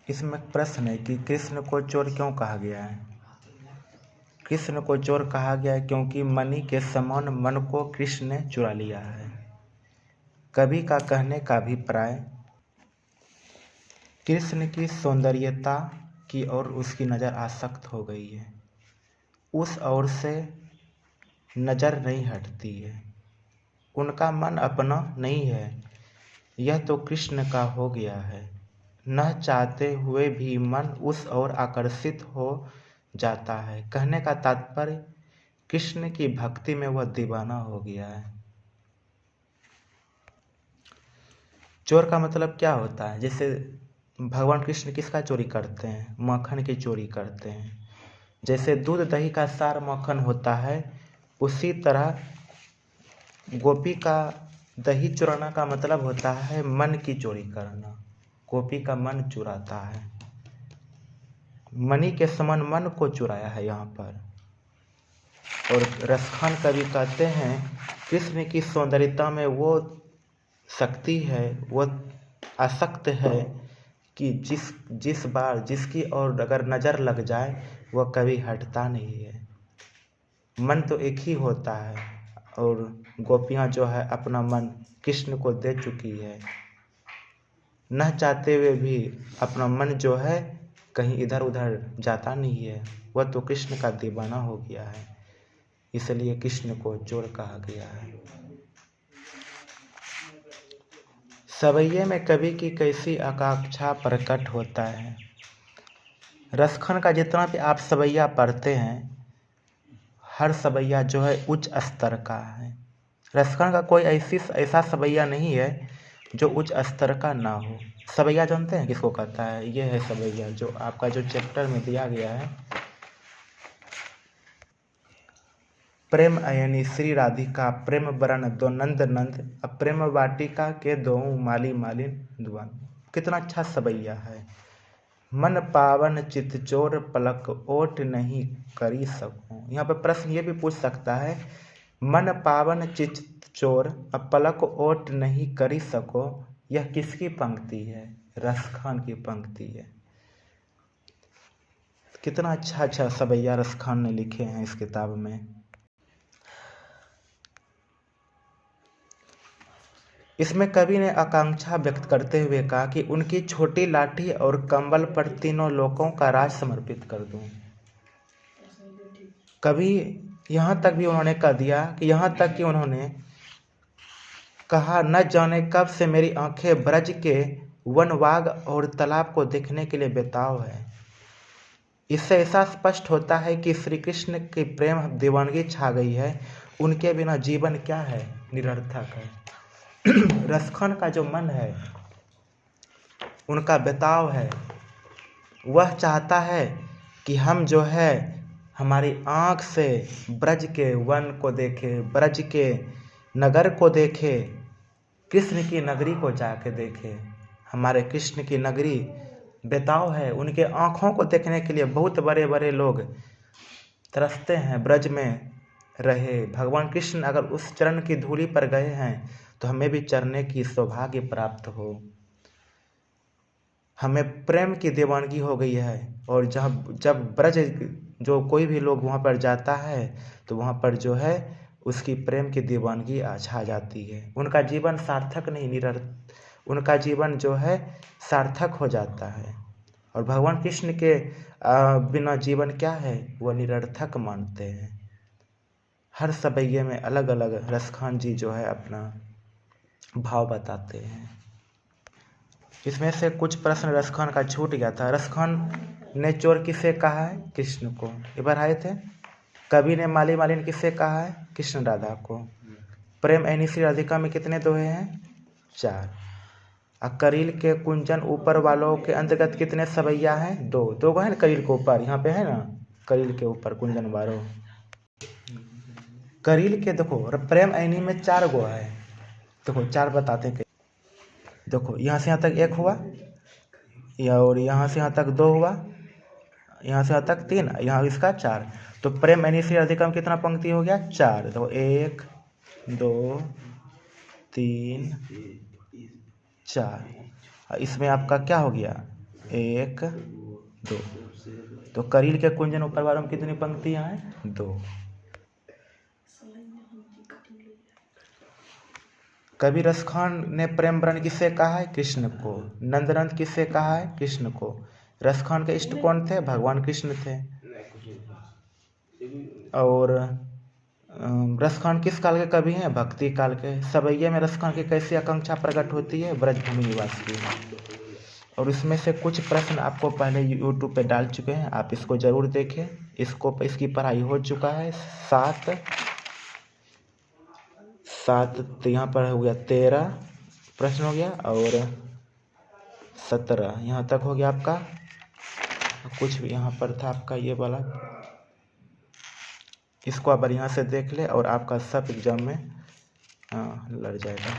इसमें प्रश्न है कि कृष्ण को चोर क्यों कहा गया है। कृष्ण को चोर कहा गया है क्योंकि मणि के समान मन को कृष्ण ने चुरा लिया है। कवि का कहने का अभिप्राय, कृष्ण की सौंदर्यता की ओर उसकी नज़र आसक्त हो गई है, उस ओर से नज़र नहीं हटती है। उनका मन अपना नहीं है, यह तो कृष्ण का हो गया है। न चाहते हुए भी मन उस ओर आकर्षित हो जाता है। कहने का तात्पर्य, कृष्ण की भक्ति में वह दीवाना हो गया है। चोर का मतलब क्या होता है? जैसे भगवान कृष्ण किसका चोरी करते हैं? मक्खन की चोरी करते हैं। जैसे दूध दही का सार मक्खन होता है, उसी तरह गोपी का दही चुराना का मतलब होता है मन की चोरी करना। गोपी का मन चुराता है, मणि के समान मन को चुराया है यहाँ पर। और रसखान कवि कहते हैं, कृष्ण की सौंदर्यता में वो शक्ति है, वो आसक्त है कि जिस बार जिसकी ओर अगर नज़र लग जाए वह कभी हटता नहीं है। मन तो एक ही होता है और गोपियाँ जो है अपना मन कृष्ण को दे चुकी है। न चाहते हुए भी अपना मन जो है कहीं इधर उधर जाता नहीं है, वह तो कृष्ण का दीवाना हो गया है। इसलिए कृष्ण को चोर कहा गया है। सवैये में कवि की कैसी आकांक्षा प्रकट होता है। रसखान का जितना भी आप सवैया पढ़ते हैं, हर सवैया जो है उच्च स्तर का है। रसखान का कोई ऐसा सवैया नहीं है जो उच्च स्तर का ना हो। सवैया जानते हैं किसको कहता है? ये है सवैया, जो आपका जो चैप्टर में दिया गया है, प्रेम अयनी श्री राधिका प्रेम बरन दो नंद नंद, प्रेम वाटिका के दो माली मालिन दुआन। कितना अच्छा सवैया है। मन पावन चित चोर पलक ओट नहीं करी सकूं। यहाँ पे प्रश्न ये भी पूछ सकता है, मन पावन चित चोर पलक ओट नहीं करी सको, यह किसकी पंक्ति है? रसखान की पंक्ति है। कितना अच्छा सवैया रसखान ने लिखे हैं इस किताब में। इसमें कवि ने आकांक्षा व्यक्त करते हुए कहा कि उनकी छोटी लाठी और कंबल पर तीनों लोकों का राज समर्पित कर दूं। कवि यहाँ तक भी उन्होंने कह दिया कि यहाँ तक कि उन्होंने कहा, न जाने कब से मेरी आंखें ब्रज के वन बाग और तालाब को देखने के लिए बेताब है। इससे ऐसा स्पष्ट होता है कि श्री कृष्ण की प्रेम दीवानगी छा गई है। उनके बिना जीवन क्या है? निरर्थक है। रसखान का जो मन है, उनका बेताव है, वह चाहता है कि हम जो है हमारी आँख से ब्रज के वन को देखें, ब्रज के नगर को देखें, कृष्ण की नगरी को जाके देखें। हमारे कृष्ण की नगरी बेताव है, उनके आँखों को देखने के लिए बहुत बड़े बड़े लोग तरसते हैं ब्रज में रहे। भगवान कृष्ण अगर उस चरण की धूली पर गए हैं तो हमें भी चरने की सौभाग्य प्राप्त हो। हमें प्रेम की दीवानगी हो गई है और जब ब्रज जो कोई भी लोग वहाँ पर जाता है तो वहाँ पर जो है उसकी प्रेम की दीवानगी छा जाती है। उनका जीवन सार्थक नहीं, उनका जीवन जो है सार्थक हो जाता है। और भगवान कृष्ण के बिना जीवन क्या है? वह निरर्थक मानते हैं। हर सवैये में अलग अलग रसखान जी जो है अपना भाव बताते हैं। इसमें से कुछ प्रश्न रसखान का छूट गया था। रसखान ने चोर किसे कहा है? कृष्ण को। इधर आए थे। कवि ने माली मालिन किसे कहा है? कृष्ण राधा को। प्रेम ऐनी श्री राधिका में कितने दोहे हैं? 4। करील के कुंजन ऊपर वालों के अंतर्गत कितने सवैया हैं? 2 है ना करील के ऊपर, यहाँ पे है ना करील के ऊपर कुंजन वालों। करील के देखो प्रेम ऐनी में 4 गो है। देखो 4 बताते हैं। देखो यहाँ से यहाँ तक 1 हुआ, और यहाँ से यहाँ तक 2 हुआ, यहाँ से यहाँ तक 3, यहाँ इसका 4। तो प्रेम ऐनी श्री राधिका में कितना पंक्ति हो गया? 4। तो 1 2 3 4। इसमें आपका क्या हो गया? 1 2। तो करील के कुंजन ऊपर वालों में कितनी पंक्तियां हैं? 2। कवि रसखान ने प्रेम वर्ण किससे कहा है? कृष्ण को। नंदनंद किससे कहा है? कृष्ण को। रसखान के इष्ट कौन थे? भगवान कृष्ण थे। और रसखान किस काल के कवि हैं? भक्ति काल के। सवैया में रसखान की कैसी आकांक्षा प्रकट होती है? ब्रजभूमि निवास की। और इसमें से कुछ प्रश्न आपको पहले यूट्यूब पे डाल चुके हैं, आप इसको ज़रूर देखें। इसकी पढ़ाई हो चुका है। 7 तो यहाँ पर हो गया 13 प्रश्न हो गया, और 17 यहाँ तक हो गया आपका। कुछ यहाँ पर था आपका ये वाला, इसको आप बढ़िया से देख ले और आपका सब एग्जाम में लड़ जाएगा।